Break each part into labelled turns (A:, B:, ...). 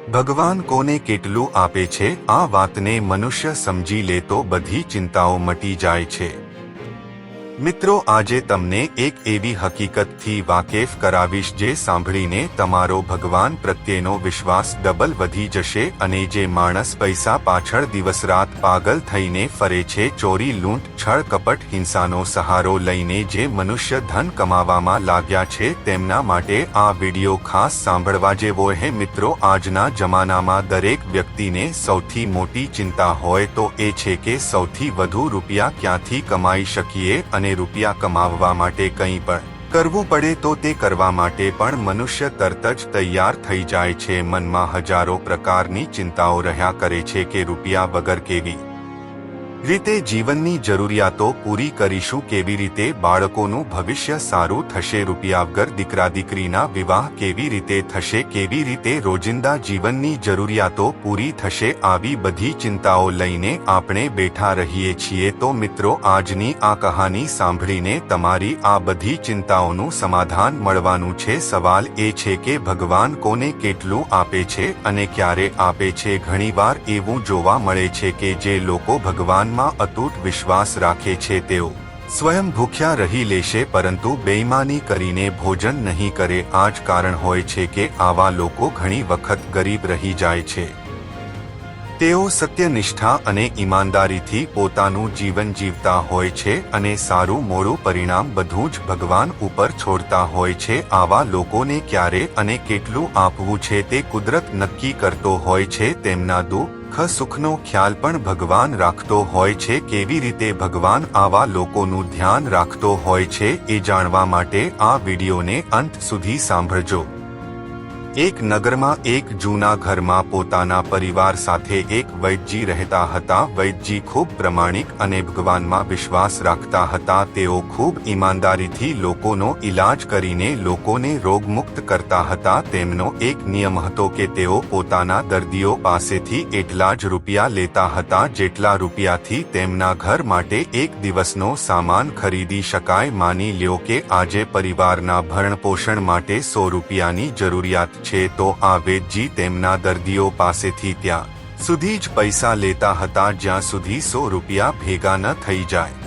A: ભગવાન કોને કેટલું આપે છે આ વાતને મનુષ્ય સમજી લે તો બધી ચિંતાઓ મટી જાય છે। મિત્રો, આજે તમને એક એવી હકીકતથી વાકેફ કરાવીશ જે સાંભળીને તમારો ભગવાન પ્રત્યેનો વિશ્વાસ ડબલ વધી જશે। અને જે માણસ પૈસા પાછળ દિવસ રાત પાગલ થઈને ફરે છે, ચોરી, લૂંટ, છળ, કપટ, હિંસાનો સહારો લઈને જે મનુષ્ય ધન કમાવામાં લાગ્યા છે, તેમના માટે આ વિડિયો ખાસ સાંભળવા જેવો છે। મિત્રો, આજના જમાનામાં દરેક વ્યક્તિને સૌથી મોટી ચિંતા હોય તો એ છે કે સૌથી વધુ રૂપિયા ક્યાંથી કમાઈ શકીએ। અને રૂપિયા કમાવવા માટે કંઈ પણ કરવું પડે તો તે કરવા માટે પણ મનુષ્ય તરત જ તૈયાર થઈ જાય છે। મનમાં હજારો પ્રકારની ચિંતાઓ રહ્યા કરે છે કે રૂપિયા વગર કેવી રીતે જીવનની જરૂરિયાતો પૂરી કરીશું, કેવી રીતે બાળકોનું ભવિષ્ય સારું થશે, રૂપિયા વગર દીકરા દીકરીના વિવાહ કેવી રીતે થશે, કેવી રીતે રોજિંદા જીવનની જરૂરિયાતો પૂરી થશે। આવી બધી ચિંતાઓ લઈને આપણે બેઠા રહીએ છીએ। તો મિત્રો, આજની આ કહાની સાંભળીને તમારી આ બધી ચિંતાઓનું સમાધાન મળવાનું છે। સવાલ એ છે કે ભગવાન કોને કેટલું આપે છે અને ક્યારે આપે છે। ઘણીવાર એવું જોવા મળે છે કે જે લોકો ભગવાન માં અતૂટ વિશ્વાસ રાખે છે તેઓ સ્વયં ભૂખ્યા રહી લેશે, પરંતુ બેઈમાની કરીને ભોજન નહીં કરે। આ જ કારણ હોય છે કે આવા લોકો ઘણી વખત ગરીબ રહી જાય છે। તેઓ સત્યનિષ્ઠા અને ઈમાનદારીથી પોતાનું જીવન જીવતા હોય છે અને સારું મોડું પરિણામ બધું જ ભગવાન ઉપર છોડતા હોય છે। આવા લોકોને ક્યારે અને કેટલું આપવું છે તે કુદરત નક્કી કરતો હોય છે। તેમના દુઃખ સુખનો ખ્યાલ પણ ભગવાન રાખતો હોય છે। કેવી રીતે ભગવાન આવા લોકોનું ધ્યાન રાખતો હોય છે એ જાણવા માટે આ વિડીયોને અંત સુધી સાંભળજો। એક નગરમાં એક જૂના ઘરમાં પોતાના પરિવાર સાથે એક વૈદ્યજી રહેતા હતા। વૈદ્યજી ખૂબ પ્રમાણિક અને ભગવાનમાં વિશ્વાસ રાખતા હતા। તેઓ ખૂબ ઈમાનદારીથી લોકોનો ઈલાજ કરીને લોકોને રોગમુક્ત કરતા હતા। તેમનો એક નિયમ હતો કે તેઓ પોતાના દર્દીઓ પાસેથી એટલા જ રૂપિયા લેતા હતા જેટલા રૂપિયાથી તેમના ઘર માટે એક દિવસનો સામાન ખરીદી શકાય। માની લ્યો કે આજે પરિવારના ભરણપોષણ માટે 100 રૂપિયાની જરૂરિયાત છે, તો આ વૈદ્યજી તેમના દર્દીઓ પાસેથી ત્યાં સુધી જ પૈસા લેતા હતા જ્યાં સુધી 100 રૂપિયા ભેગા ન થઈ જાય।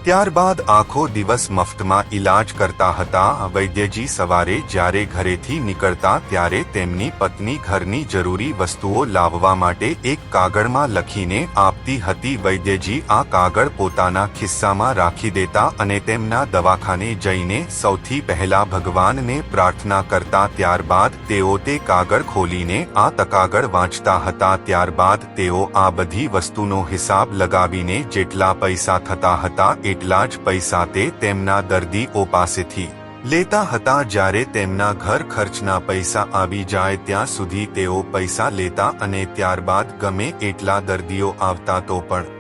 A: ત્યારબાદ આખો દિવસ મફતમાં ઈલાજ કરતા હતા। વૈદ્યજી સવારે જ્યારે ઘરેથી નીકળતા ત્યારે તેમની પત્ની ઘરની જરૂરી વસ્તુઓ લાવવા માટે એક કાગળમાં લખીને આપતી હતી। વૈદ્યજી આ કાગળ પોતાના ખિસ્સામાં રાખી દેતા અને તેમના દવાખાને જઈને સૌથી પહેલા ભગવાનને પ્રાર્થના કરતા। ત્યારબાદ તેઓ તે કાગળ ખોલીને આ તકાગળ વાંચતા હતા। ત્યારબાદ તેઓ આ બધી વસ્તુનો હિસાબ લગાવીને જેટલા પૈસા થતા હતા એટલા જ પૈસા તે તેમના દર્દીઓ પાસેથી લેતા હતા। જ્યારે તેમના ઘર ખર્ચના પૈસા આવી જાય ત્યાં સુધી તેઓ પૈસા લેતા અને ત્યારબાદ ગમે એટલા દર્દીઓ આવતા તો પણ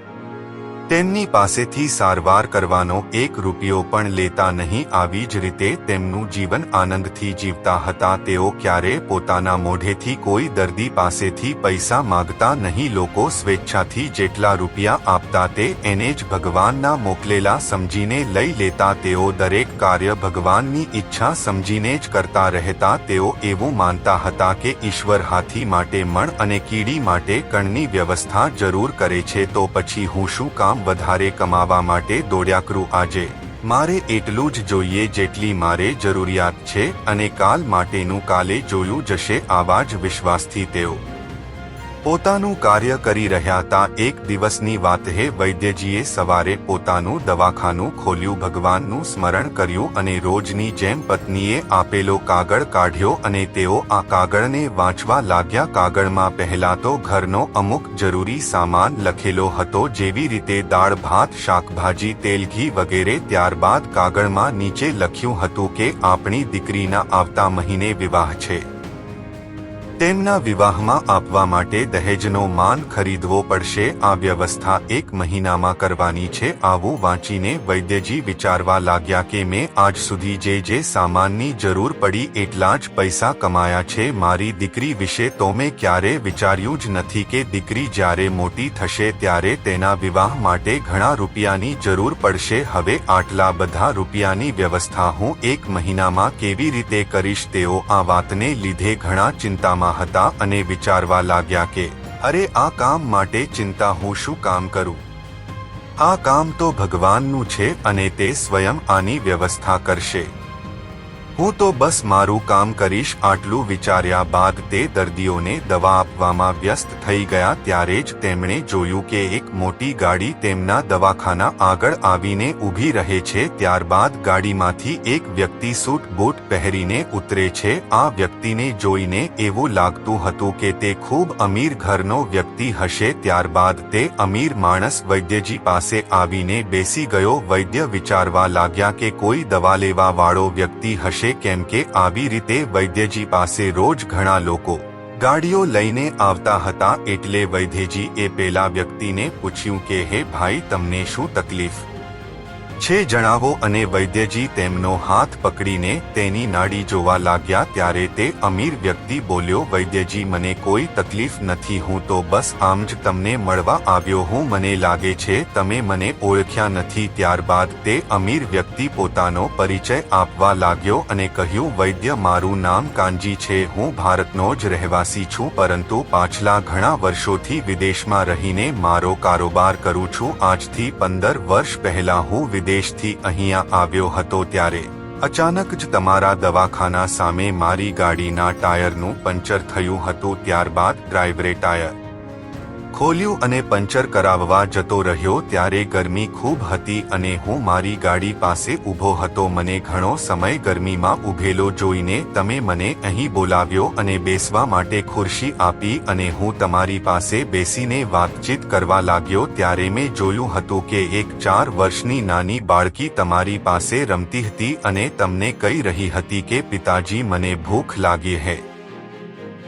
A: તેમની પાસેથી સારવાર કરવાનો 1 રૂપિયો પણ લેતા નહીં। આવી જ રીતે તેમનું જીવન આનંદથી જીવતા હતા। તેઓ ક્યારે પોતાના મોઢેથી કોઈ દર્દી પાસેથી પૈસા માંગતા નહીં। લોકો સ્વેચ્છાથી જેટલા રૂપિયા આપતા તે એને જ ભગવાનના મોકલેલા સમજીને લઈ લેતા। તેઓ દરેક કાર્ય ભગવાનની ઈચ્છા સમજીને જ કરતા રહેતા। તેઓ એવું માનતા હતા કે ઈશ્વર હાથી માટે મણ અને કીડી માટે કણની વ્યવસ્થા જરૂર કરે છે, તો પછી હું શું કામ વધારે કમાવા માટે દોડ્યા કરું। આજે મારે એટલું જ જોઈએ જેટલી મારે જરૂરિયાત છે અને કાલ માટેનું કાલે જોયું જશે। આવા જ વિશ્વાસથી તેઓ પોતાનું કાર્ય કરી રહ્યા હતા। એક દિવસની વાત છે, વૈદ્યજીએ સવારે પોતાનું દવાખાનું ખોલ્યું, ભગવાનનું સ્મરણ કર્યું અને રોજની જેમ પત્નીએ આપેલો કાગળ કાઢ્યો અને તેઓ આ કાગળને વાંચવા લાગ્યા। કાગળમાં પહેલા તો ઘરનો અમુક જરૂરી સામાન લખેલો હતો, જેવી રીતે દાળ, ભાત, શાકભાજી, તેલ, ઘી વગેરે। ત્યારબાદ કાગળમાં નીચે લખ્યું હતું કે આપણી દીકરીના આવતા મહિને વિવાહ છે, તેમના વિવાહમાં આપવા માટે દહેજનો માન ખરીદવો પડશે। આ વ્યવસ્થા 1 મહિનામાં કરવાની છે। આવું વાંચીને વૈદ્યજી વિચારવા લાગ્યા કે મેં આજ સુધી જે સામાનની જરૂર પડી એટલા જ પૈસા કમાયા છે। મારી દીકરી વિશે તો મેં ક્યારે વિચાર્યું જ નથી કે દીકરી જ્યારે મોટી થશે ત્યારે તેના વિવાહ માટે ઘણા રૂપિયાની જરૂર પડશે। હવે આટલા બધા રૂપિયાની વ્યવસ્થા હું 1 મહિનામાં કેવી રીતે કરીશ? તેઓ આ વાતને લીધે ઘણા ચિંતામાં ચિંતામાં હતા અને વિચારવા લાગ્યા કે અરે આ કામ માટે ચિંતા હું શું કામ કરું? આ કામ તો ભગવાનનું છે અને તે સ્વયં આની વ્યવસ્થા કરશે. હું તો બસ મારું કામ કરીશ. આટલું વિચાર્યા બાદ તે દર્દીઓને દવા આપવામાં વ્યસ્ત થઈ ગયા. ત્યારે જ તેમણે જોયું કે એક મોટી ગાડી તેમના દવાખાના આગળ આવીને ઊભી રહે છે. ત્યારબાદ ગાડીમાંથી એક વ્યક્તિ સૂટ બૂટ પહેરીને ઉતરે છે. આ વ્યક્તિને જોઈને એવું લાગતું હતું કે તે ખૂબ અમીર ઘરનો વ્યક્તિ હશે. ત્યારબાદ તે અમીર માણસ વૈદ્યજી પાસે આવીને બેસી ગયો. વૈદ્ય વિચારવા લાગ્યા કે કોઈ દવા લેવા વાળો વ્યક્તિ હશે, કેમ કે આવી રીતે વૈદ્યજી પાસે રોજ ઘણા લોકો ગાડીઓ લઈને આવતા હતા. એટલે વૈદ્યજી એ પેલા વ્યક્તિને પૂછ્યું કે હે ભાઈ, તમને શું તકલીફ છે જણાવો. અને વૈદ્યજી તેમનો હાથ પકડીને તેની નાડી જોવા લાગ્યા. ત્યારે તે અમીર વ્યક્તિ બોલ્યો, વૈદ્યજી મને કોઈ તકલીફ નથી, હું તો બસ આમ જ તમને મળવા આવ્યો હું. મને લાગે છે તમે મને ઓળખ્યા નથી. ત્યારબાદ તે અમીર વ્યક્તિ પોતાનો પરિચય આપવા લાગ્યો અને કહ્યું, વૈદ્ય મારું નામ કાનજી છે, હું ભારતનો જ રહેવાસી છું, પરંતુ પાછલા ઘણા વર્ષોથી વિદેશમાં રહીને મારો કારોબાર કરું છું. આજથી 15 વર્ષ પહેલા હું દેશથી અહીંયા આવ્યો હતો. ત્યારે અચાનક જ તમારા દવાખાના સામે મારી ગાડીના ટાયરનું પંચર થયું હતું. ત્યારબાદ ડ્રાઈવરે ટાયર ખોલ્યું અને પંચર કરાવવા જતો રહ્યો. ત્યારે ગરમી ખૂબ હતી અને હું મારી ગાડી પાસે ઊભો હતો. મને ઘણો સમય ગરમીમાં ઊભેલો જોઈને તમે મને અહીં બોલાવ્યો અને બેસવા માટે ખુરશી આપી અને હું તમારી પાસે બેસીને વાતચીત કરવા લાગ્યો. ત્યારે મેં જોયું હતું કે એક 4 વર્ષની નાની બાળકી તમારી પાસે રમતી હતી અને તમને કહી રહી હતી કે પિતાજી મને ભૂખ લાગી હે,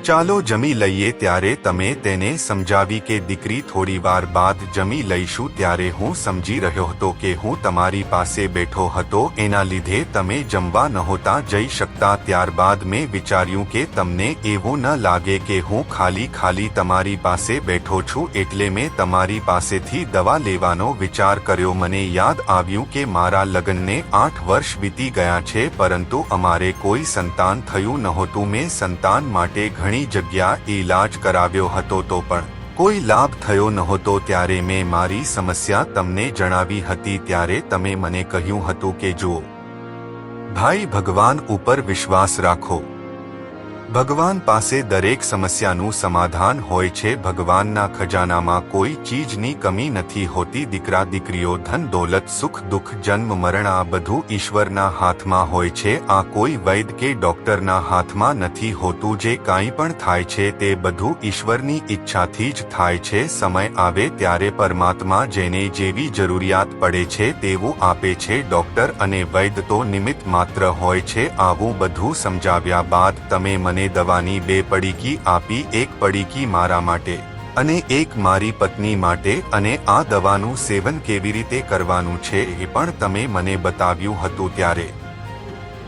A: ચાલો જમી લઈએ. ત્યારે તમે તેને સમજાવી કે દીકરી થોડીવાર બાદ જમી લઈશું. ત્યારે હું સમજી રહ્યો હતો કે હું તમારી પાસે બેઠો હતો એના લીધે તમે જમવા નહોતા જઈ શકતા. ત્યારબાદ મેં વિચાર્યું કે તમને એવું ન લાગે કે હું ખાલી તમારી પાસે બેઠો છું, એટલે મેં તમારી પાસેથી દવા લેવાનો વિચાર કર્યો. મને યાદ આવ્યું કે મારા લગ્નને 8 વર્ષ વીતી ગયા છે, પરંતુ અમારે કોઈ સંતાન થયું નહોતું. મેં સંતાન માટે ઘણી જગ્યા ઈલાજ કરાવ્યો હતો તો પણ કોઈ લાભ થયો નહોતો. ત્યારે મેં મારી સમસ્યા તમને જણાવી હતી. ત્યારે તમે મને કહ્યું હતું કે જો ભાઈ, ભગવાન ઉપર વિશ્વાસ રાખો, ભગવાન પાસે દરેક સમસ્યાનું સમાધાન હોય છે. ભગવાનના ખજાનામાં કોઈ ચીજની કમી નથી હોતી. દીકરા દીકરીઓ, ધન દોલત, સુખ દુઃખ, જન્મ મરણ, આ બધું ઈશ્વરના હાથમાં હોય છે. આ કોઈ વૈદ કે ડોક્ટરના હાથમાં નથી હોતું. જે કાંઈ પણ થાય છે તે બધું ઈશ્વરની ઈચ્છાથી જ થાય છે. સમય આવે ત્યારે પરમાત્મા જેને જેવી જરૂરિયાત પડે છે તેવું આપે છે. ડોક્ટર અને વૈદ તો નિમિત્ત માત્ર હોય છે. આવું બધું સમજાવ્યા બાદ તમે મને દવાની 2 પડીકી આપી. એક પડીકી મારા માટે અને એક મારી પત્ની માટે. અને આ દવાનું સેવન કેવી રીતે કરવાનું છે એ પણ તમે મને બતાવ્યું હતું. ત્યારે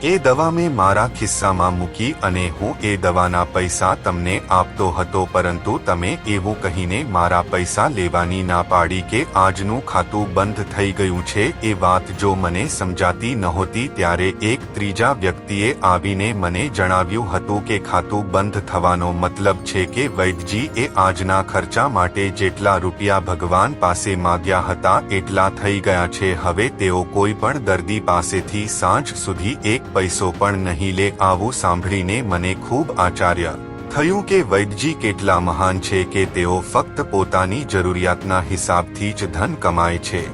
A: એ દવા મેં મારા ખિસ્સામાં મૂકી અને હું એ દવાના પૈસા તમને આપતો હતો, પરંતુ તમે એવું કહીને મારા પૈસા લેવાની ના પાડી કે આજનું ખાતું બંધ થઈ ગયું છે. એ વાત જો મને સમજાતી નહોતી. ત્યારે એક ત્રીજા વ્યક્તિએ આવીને મને જણાવ્યું હતું કે ખાતું બંધ થવાનો મતલબ છે કે વૈદ્યજી એ આજના ખર્ચા માટે જેટલા રૂપિયા ભગવાન પાસે માગ્યા હતા એટલા થઈ ગયા છે. હવે તેઓ કોઈ પણ દર્દી પાસેથી સાંજ સુધી એક પૈસો પણ નહીં લે. આવું સાંભળીને મને ખૂબ આશ્ચર્ય થયું કે વૈદ્યજી કેટલા મહાન છે કે તેઓ ફક્ત પોતાની જરૂરિયાતના હિસાબથી જ ધન કમાય છે.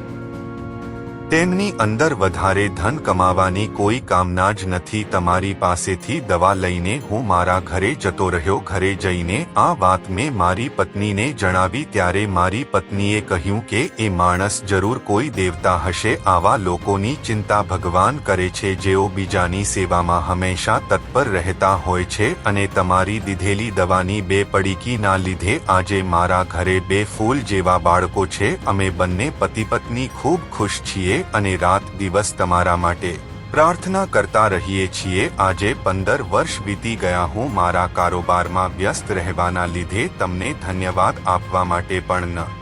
A: તેમની અંદર વધારે ધન કમાવાની કોઈ કામના જ નથી. તમારી પાસેથી દવા લઈને હું મારા ઘરે જતો રહ્યો. ઘરે જઈને આ વાત મેં મારી પત્નીને જણાવી. ત્યારે મારી પત્નીએ કહ્યું કે એ માણસ જરૂર કોઈ દેવતા હશે. આવા લોકોની ચિંતા ભગવાન કરે છે જેઓ બીજાની સેવામાં હંમેશા તત્પર રહેતા હોય છે. અને તમારી દીધેલી દવાની 2 પડીકીના લીધે આજે મારા ઘરે 2 ફૂલ જેવા બાળકો છે. અમે બંને પતિ પત્ની ખૂબ ખુશ છીએ અને રાત દિવસ તમારા માટે પ્રાર્થના કરતા રહીએ છીએ. આજે 15 વર્ષ વીતી ગયા. હું મારા કારોબારમાં વ્યસ્ત રહેવાના લીધે તમને ધન્યવાદ આપવા માટે પણ ન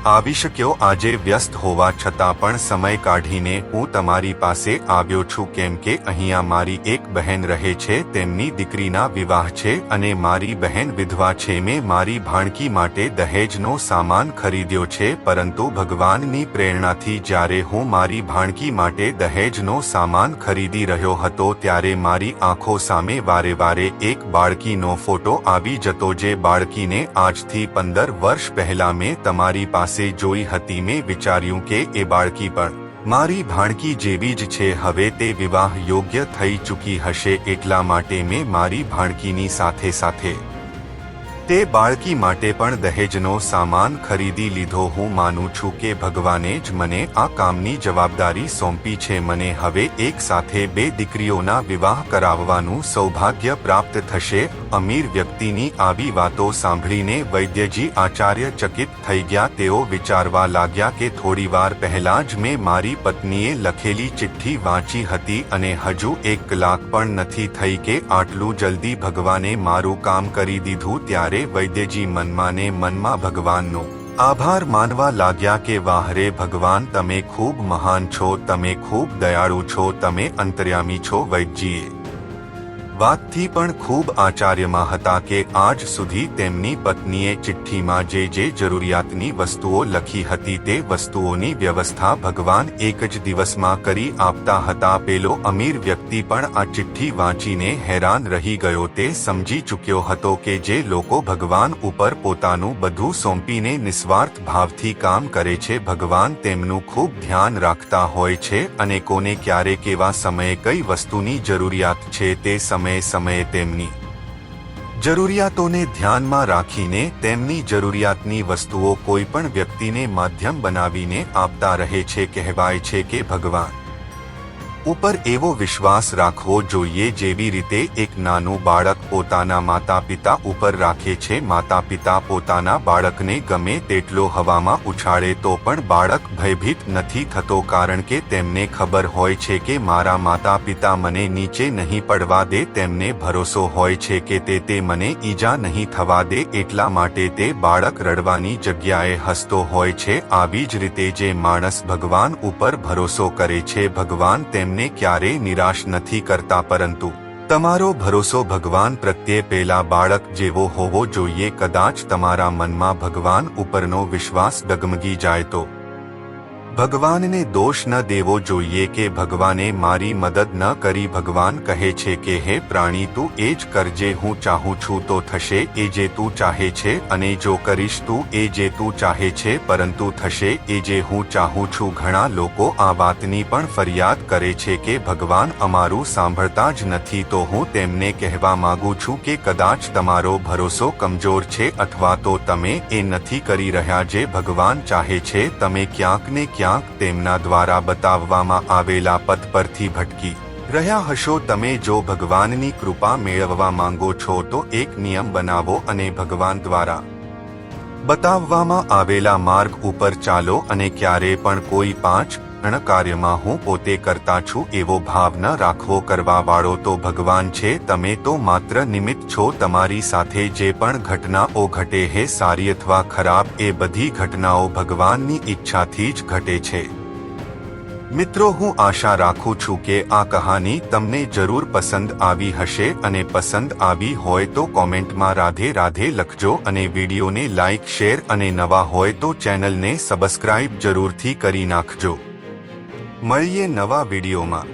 A: આવી શક્યો। આજે વ્યસ્ત હોવા છતાં પણ સમય કાઢીને હું તમારી પાસે આવ્યો છું, કેમ કે અહીંયા મારી એક બહેન રહે છે, તેમની દીકરીના વિવાહ છે અને મારી બહેન વિધવા છે। મેં મારી ભાણકી માટે દહેજનો સામાન ખરીદ્યો છે, પરંતુ ભગવાનની પ્રેરણાથી જ્યારે હું મારી ભાણકી માટે દહેજનો સામાન ખરીદી રહ્યો હતો ત્યારે મારી આંખો સામે વારે વારે એક બાળકીનો ફોટો આવી જતો, જે બાળકીને આજથી 15 વર્ષ પહેલા મેં તમારી પાસે જોઈ હતી। મેં વિચાર્યું કે એ બાળકી પણ મારી ભાણકી જેવી જ છે। હવે તે વિવાહ યોગ્ય થઈ ચૂકી હશે, એટલા માટે મેં મારી ભાણકીની સાથે સાથે તે બાળકી માટે પણ દહેજનો સામાન ખરીદી લીધો। હું માનું છું કે ભગવાને જ મને આ કામની જવાબદારી સોંપી છે। મને હવે એક સાથે 2 દીકરીઓના વિવાહ કરાવવાનું સૌભાગ્ય પ્રાપ્ત થશે। અમીર વ્યક્તિની આવી વાતો સાંભળીને વૈદ્યજી આચાર્ય ચકિત થઈ ગયા। તેઓ વિચારવા લાગ્યા કે થોડીવાર પહેલા જ મેં મારી પત્નીએ લખેલી ચિઠ્ઠી વાંચી હતી અને હજુ 1 કલાક પણ નથી થઈ કે આટલું જલ્દી ભગવાને મારું કામ કરી દીધું। ત્યારે વૈદ્યજી મનમાં ને મનમાં ભગવાનનો આભાર માનવા લાગ્યા કે વાહ રે ભગવાન, તમે ખૂબ મહાન છો, તમે ખૂબ દયાળુ છો, તમે અંતર્યામી છો। વૈદ્યજીએ વાતથી પણ ખૂબ આશ્ચર્યમાં હતા કે આજ સુધી તેમની પત્નીએ ચિઠ્ઠીમાં જે જે જરૂરિયાતની વસ્તુઓ લખી હતી તે વસ્તુઓની વ્યવસ્થા ભગવાન એક જ દિવસમાં કરી આપતા હતા। પેલો અમીર વ્યક્તિ પણ આ ચિઠ્ઠી વાંચીને હેરાન રહી ગયો। તે સમજી ચૂક્યો હતો કે જે લોકો ભગવાન ઉપર પોતાનું બધું સોંપીને નિસ્વાર્થ ભાવથી કામ કરે છે, ભગવાન તેમનું ખૂબ ધ્યાન રાખતા હોય છે અને કોને ક્યારે કેવા સમયે કઈ વસ્તુની જરૂરિયાત છે તે સમયે તેમની જરૂરિયાતોને ધ્યાનમાં રાખીને તેમની જરૂરિયાતની વસ્તુઓ કોઈ પણ વ્યક્તિને માધ્યમ બનાવીને આપતા રહે છે। કહેવાય છે કે ભગવાન ઉપર એવો વિશ્વાસ રાખવો જોઈએ જેવી રીતે એક નાનું બાળક પોતાના માતા પિતા ઉપર રાખે છે। માતા પિતા પોતાના બાળકને ગમે તેટલો હવામાં ઉછાળે તો પણ બાળક ભયભીત નથી થતો, કારણ કે તેમને ખબર હોય છે કે મારા માતા પિતા મને નીચે નહીં પડવા દે। તેમને ભરોસો હોય છે કે તે મને ઈજા નહીં થવા દે, એટલા માટે તે બાળક રડવાની જગ્યાએ હસતો હોય છે। આવી જ રીતે જે માણસ ભગવાન ઉપર ભરોસો કરે છે, ભગવાન તેમને ક્યારેય નિરાશ નથી કરતા। પરંતુ તમારો ભરોસો ભગવાન પ્રત્યે પેલા બાળક જેવો હોવો જોઈએ। કદાચ તમારા મનમાં ભગવાન ઉપરનો વિશ્વાસ ડગમગી જાય તો ભગવાનને દોષ ન દેવો જોઈએ કે ભગવાને મારી મદદ ન કરી। ભગવાન કહે છે કે હે પ્રાણી, તું એ જ કરજે, હું ચાહું છું તો થશે એ જે તું ચાહે છે, અને જો કરીશ તું એ જે તું ચાહે છે, પરંતુ થશે એ જે હું ચાહું છું। ઘણા લોકો આ વાતની પણ ફરિયાદ કરે છે કે ભગવાન અમારું સાંભળતા જ નથી, તો હું તેમને કહેવા માંગુ છું કે કદાચ તમારો ભરોસો કમજોર છે, અથવા તો તમે એ નથી કરી રહ્યા જે ભગવાન ચાહે છે। તમે ક્યાંક ને ક્યાંક તેમના દ્વારા બતાવવામાં આવેલા પથ પરથી ભટકી રહ્યા હશો। તમે જો ભગવાનની કૃપા મેળવવા માંગો છો તો એક નિયમ બનાવો અને ભગવાન દ્વારા બતાવવામાં આવેલા માર્ગ ઉપર ચાલો, અને ક્યારે પણ કોઈ 5 કાર્યમાં હું પોતે કરતા છું એવો ભાવ ન રાખવો। કરવા વાળો તો ભગવાન છે, તમે તો માત્ર નિમિત્ત છો। તમારી સાથે જે પણ ઘટનાઓ ઘટે, હે સારી અથવા ખરાબ, એ બધી ઘટનાઓ ભગવાનની ઈચ્છાથી જ ઘટે છે। મિત્રો, હું આશા રાખું છું કે આ કહાની તમને જરૂર પસંદ આવી હશે, અને પસંદ આવી હોય તો કોમેન્ટમાં રાધે રાધે લખજો, અને વિડીયોને લાઈક, શેર અને નવા હોય તો ચેનલને સબસ્ક્રાઇબ જરૂરથી કરી નાખજો। મળીએ નવા વિડીયોમાં।